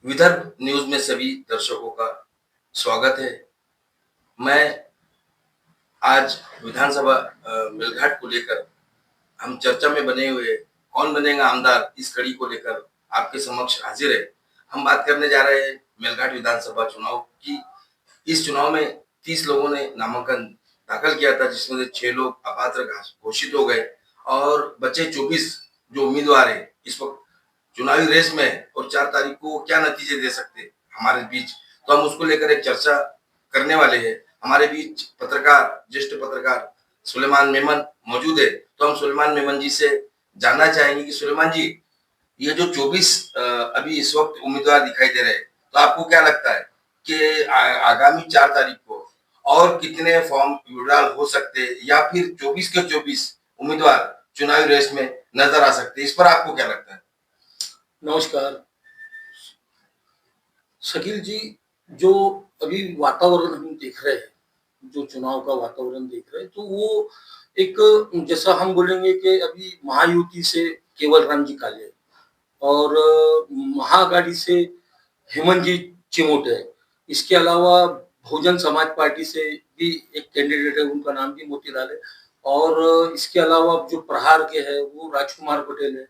Vidarbha news में सभी दर्शकों का स्वागत है। मैं आज विधानसभा मेलघाट को लेकर हम चर्चा में बने हुए कौन बनेगा आमदार इस कड़ी को लेकर आपके समक्ष हाजिर है। हम बात करने जा रहे हैं मेलघाट विधानसभा चुनाव की। इस चुनाव में 30 लोगों ने नामांकन दाखिल किया था, जिसमें से 6 लोग अपात्र घोषित हो गए और बचे 24 जो उम्मीदवार है इस वक्त चुनावी रेस में है। और 4 तारीख को क्या नतीजे दे सकते हैं हमारे बीच, तो हम उसको लेकर एक चर्चा करने वाले हैं। हमारे बीच ज्येष्ठ पत्रकार सुलेमान मेमन मौजूद है। तो हम सुलेमान मेमन जी से जानना चाहेंगे कि सुलेमान जी, ये जो 24 अभी इस वक्त उम्मीदवार दिखाई दे रहे हैं, तो आपको क्या लगता है कि आगामी 4 तारीख को और कितने फॉर्म विड्रॉल हो सकते हैं, या फिर 24 के 24 उम्मीदवार चुनावी रेस में नजर आ सकते हैं? इस पर आपको क्या लगता है? नमस्कार शकील जी। जो अभी वातावरण हम देख रहे हैं, जो चुनाव का वातावरण देख रहे हैं, तो वो एक जैसा हम बोलेंगे कि अभी महायुति से केवल राम जी काले और महाआघाड़ी से हेमंत जी चिमोटे है। इसके अलावा बहुजन समाज पार्टी से भी एक कैंडिडेट है, उनका नाम भी मोतीलाल है। और इसके अलावा जो प्रहार के है वो राजकुमार पटेल है।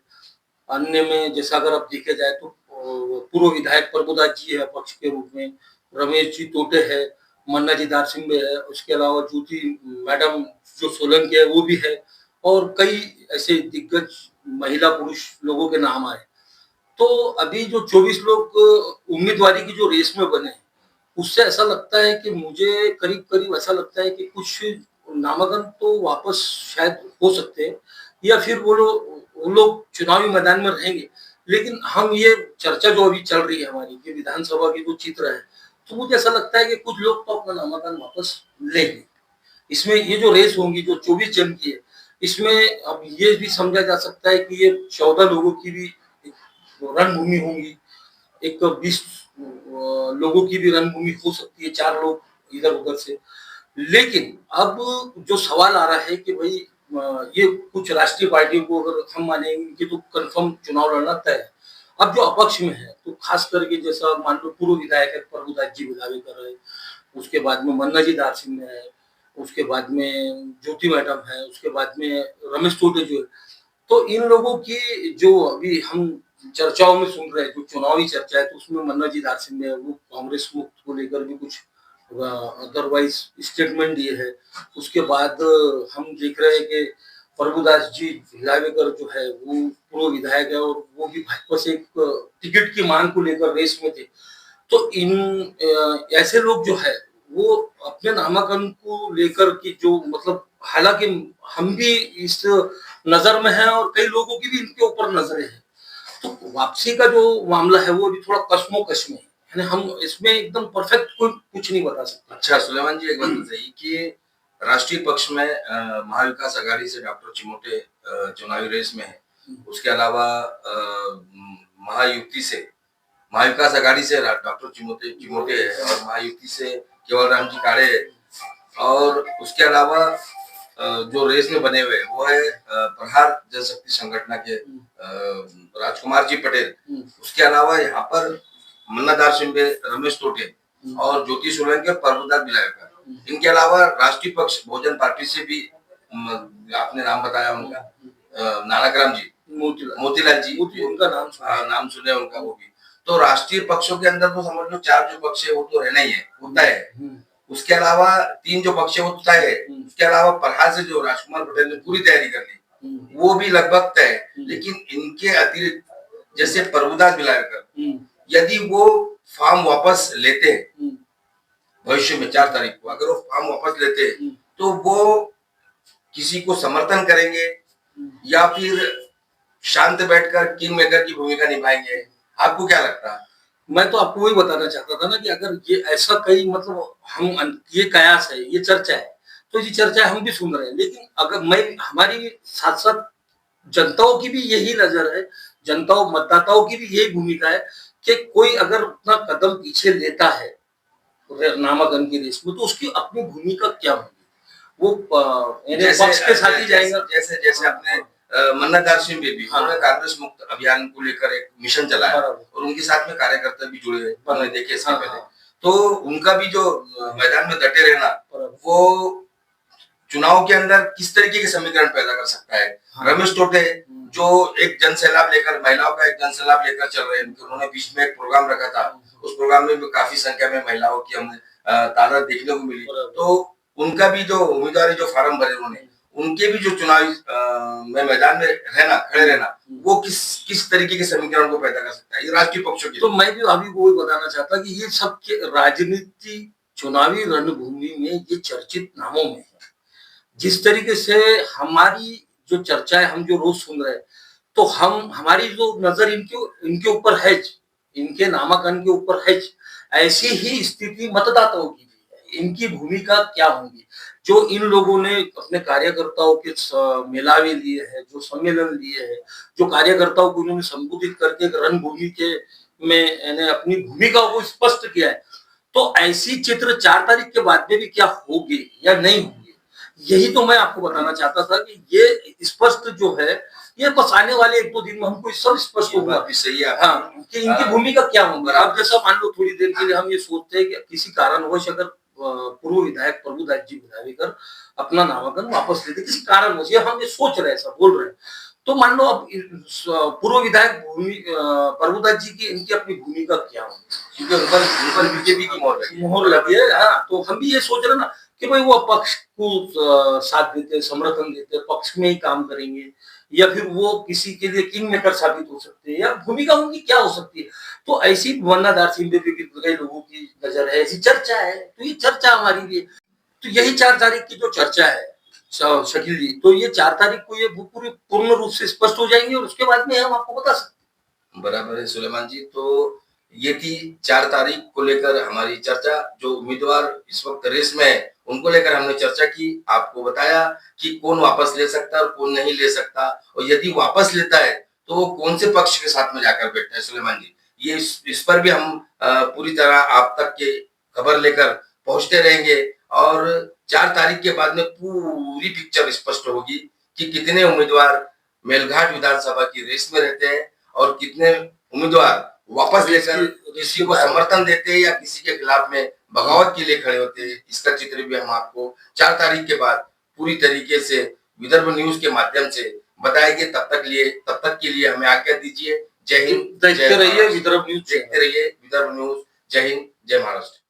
अन्य में जैसा अगर आप देखे जाए तो पूर्व विधायक प्रभुदास जी है पक्ष के रूप में, रमेश जी तोटे है, मन्ना जी दारसिंबे है, उसके अलावा ज्योति मैडम जो सोलंकी है वो भी है, और कई ऐसे दिग्गज महिला पुरुष लोगों के नाम आए। तो अभी जो 24 लोग उम्मीदवारी की जो रेस में बने, उससे ऐसा लगता है कि मुझे करीब करीब ऐसा लगता है कि कुछ नामांकन तो वापस शायद हो सकते हैं, या फिर वो लोग चुनावी मैदान में रहेंगे। लेकिन हम ये चर्चा जो अभी चल रही है हमारी, कि विधानसभा की जो चित्र है, तो मुझे ऐसा लगता है कि कुछ लोग तो अपना नामांकन वापस लेंगे। इसमें ये जो रेस होंगी जो 24 जन की है, इसमें अब ये भी समझा जा सकता है कि ये 14 लोगों की भी रणभूमि होंगी, एक 20 लोगों की भी रणभूमि हो सकती है, 4 लोग इधर उधर से। लेकिन अब जो सवाल आ रहा है कि भाई ये कुछ राष्ट्रीय पार्टियों को अगर हम मानेंगे कि तो कंफर्म चुनाव लड़ना तय है। अब जो अपक्ष में है, तो खास करके जैसा मान लो पूर्व विधायक है प्रभुदास जी दावे कर रहे हैं, उसके बाद में मन्ना जी दार सिंह है, उसके बाद में ज्योति मैडम है, उसके बाद में रमेश तोटे जो है। तो इन लोगों की जो अभी हम चर्चाओं में सुन रहे हैं, जो चुनावी चर्चा है, तो उसमें मन्ना जी दार सिंह है, वो कांग्रेस मुक्त को लेकर भी कुछ अदरवाइज स्टेटमेंट दिए है। उसके बाद हम देख रहे हैं कि प्रभुदास जी हिलावेकर जो है वो पूर्व विधायक है, और वो भी भाजपा से एक टिकट की मांग को लेकर रेस में थे। तो इन ऐसे लोग जो है वो अपने नामांकन को लेकर की जो मतलब, हालांकि हम भी इस नजर में है और कई लोगों की भी इनके ऊपर नजरें हैं, तो वापसी का जो मामला है वो अभी थोड़ा कश्मोकश में है। यानी हम इसमें एकदम परफेक्ट कोई कुछ नहीं बता सकते। अच्छा सुलेमान जी, एक बात बताइए कि राष्ट्रीय पक्ष में महाविकास आघाड़ी से डॉक्टर चिमोटे चुनावी रेस में है। उसके अलावा महायुति से महाविकास आघाड़ी से डॉक्टर चिमोटे चिमोटे है, और महायुति से केवल राम जी काड़े है। और उसके अलावा जो रेस में बने हुए वो है प्रहार जनशक्ति संगठन के राजकुमार जी पटेल। उसके अलावा यहाँ पर मन्ना दारसिंबे, रमेश तोटे और ज्योति सोलंकी और प्रभुदास बिलायकर। इनके अलावा राष्ट्रीय पक्ष बहुजन पार्टी से भी आपने नाम बताया उनका, नानाग्राम जी, मोतीलाल जी, उनका नाम सुने उनका वो भी। तो राष्ट्रीय पक्षों के अंदर तो समझ लो 4 जो पक्ष है वो तो रहना ही है, होता है। उसके अलावा 3 जो पक्ष है वो तय है। उसके अलावा प्रहार से जो राजकुमार पटेल ने पूरी तैयारी कर ली, वो भी लगभग तय है। लेकिन इनके अतिरिक्त जैसे प्रभुदास बिलायकर, यदि वो फॉर्म वापस लेते हैं भविष्य में 4 तारीख को, अगर वो फॉर्म वापस लेते हैं, तो वो किसी को समर्थन करेंगे या फिर शांत बैठकर किंग मेकर की भूमिका निभाएंगे? आपको क्या लगता है? मैं तो आपको वही बताना चाहता था ना कि अगर ये ऐसा कई मतलब हम ये कयास है, ये चर्चा है, तो ये चर्चा हम भी सुन रहे हैं। लेकिन अगर मैं हमारी साथ साथ जनताओं की भी यही नजर है, जनताओं मतदाताओं की भी यही भूमिका है कि कोई अगर अपना कदम पीछे लेता है नामांकन की रेस में, तो उसकी अपनी भूमिका क्या होगी? वो पक्ष के साथ ही जाएगा। जैसे जैसे आपने मन्नादार सिंह बेबी, हाँ। उन्होंने कांग्रेस मुक्त अभियान को लेकर एक मिशन चलाया बराबर। और उनके साथ में कार्यकर्ता भी जुड़े हुए हमने देखे इसके हाँ, पहले। हाँ। तो उनका भी जो मैदान में डटे रहना, बराबर। वो चुनाव के अंदर किस तरीके के समीकरण पैदा कर सकता है। हाँ। रमेश टोटे जो एक जन सैलाब लेकर, महिलाओं का एक जन सैलाब लेकर चल रहे हैं, उन्होंने बीच में एक प्रोग्राम रखा था, उस प्रोग्राम में भी काफी संख्या में महिलाओं की हमें तादाद देखने को मिली। तो उनका भी जो उम्मीदवारी जो फार्म भरे उन्होंने, उनके भी जो चुनावी में मैदान में रहना, खड़े रहना, वो किस तरीके के समीकरण को पैदा कर सकता है ये राष्ट्रीय पक्षों की। तो मैं भी अभी वो बताना चाहता कि ये सब के राजनीति चुनावी रणभूमि में ये चर्चित नामों में है। जिस तरीके से हमारी जो चर्चा है, हम जो रोज सुन रहे हैं, तो हमारी जो नजर इनके ऊपर है, इनके नामांकन के ऊपर है, ऐसी ही स्थिति मतदाताओं की भी है। इनकी भूमिका क्या होगी? जो इन लोगों ने अपने कार्यकर्ताओं के मेलावे लिए हैं, जो सम्मेलन लिए हैं, जो कार्यकर्ताओं को उन्होंने संबोधित करके रणभूमि के में अपनी भूमिका को स्पष्ट किया है, तो ऐसी चित्र 4 तारीख के बाद में भी क्या होगी या नहीं होगी, यही तो मैं आपको बताना चाहता था कि ये स्पष्ट जो है, ये बस आने वाले 1-2 दिन में हमको सब स्पष्ट होगा। बात भी सही है। हाँ, कि इनकी भूमिका क्या होगी। अब जैसा मान लो थोड़ी देर के लिए हम ये सोचते हैं कि किसी कारणवश अगर पूर्व विधायक प्रभुदास जी विधायकर अपना नामांकन वापस लेते, किसी कारणवश, ये हम ये सोच रहे हैं, ऐसा बोल रहे हैं, तो मान लो अब पूर्व विधायक प्रभुदास जी की इनकी अपनी भूमिका क्या होगी, क्योंकि उन पर बीजेपी की मोहर लगी है। हाँ, तो हम भी ये सोच रहे ना कि भाई वो पक्ष को साथ देते, समर्थन देते, पक्ष में ही काम करेंगे, या फिर वो किसी के लिए किंग मेकर साबित हो सकते हैं, या भूमिका उनकी क्या हो सकती है। तो ऐसी मन्नादार सिंह बेबी की कई लोगों की नजर है, ऐसी चर्चा है, तो ये चर्चा हमारी भी है। तो यही 4 तारीख की जो चर्चा है शकील जी, तो ये 4 तारीख को ये पूरी पूर्ण रूप से स्पष्ट हो जाएंगे और उसके बाद में हम आपको बता सकते हैं। बराबर है सुलेमान जी। तो ये थी 4 तारीख को लेकर हमारी चर्चा। जो उम्मीदवार इस वक्त रेस में है, उनको लेकर हमने चर्चा की, आपको बताया कि कौन वापस ले सकता है और कौन नहीं ले सकता, और यदि वापस लेता है तो वो कौन से पक्ष के साथ में जाकर बैठता है सुलेमान जी। ये इस पर भी हम पूरी तरह आप तक के खबर लेकर पहुंचते रहेंगे, और 4 तारीख के बाद में पूरी पिक्चर स्पष्ट होगी कि कितने उम्मीदवार मेलघाट विधानसभा की रेस में रहते हैं और कितने उम्मीदवार वापस लेकर किसी को समर्थन देते हैं या किसी के खिलाफ में बगावत के लिए खड़े होते हैं। इसका चित्र भी हम आपको 4 तारीख के बाद पूरी तरीके से विदर्भ न्यूज के माध्यम से बताएंगे। तब तक के लिए हमें आज्ञा दीजिए। जय हिंद, देखते रहिए विदर्भ न्यूज। देखते रहिए विदर्भ न्यूज। जय हिंद, जय महाराष्ट्र।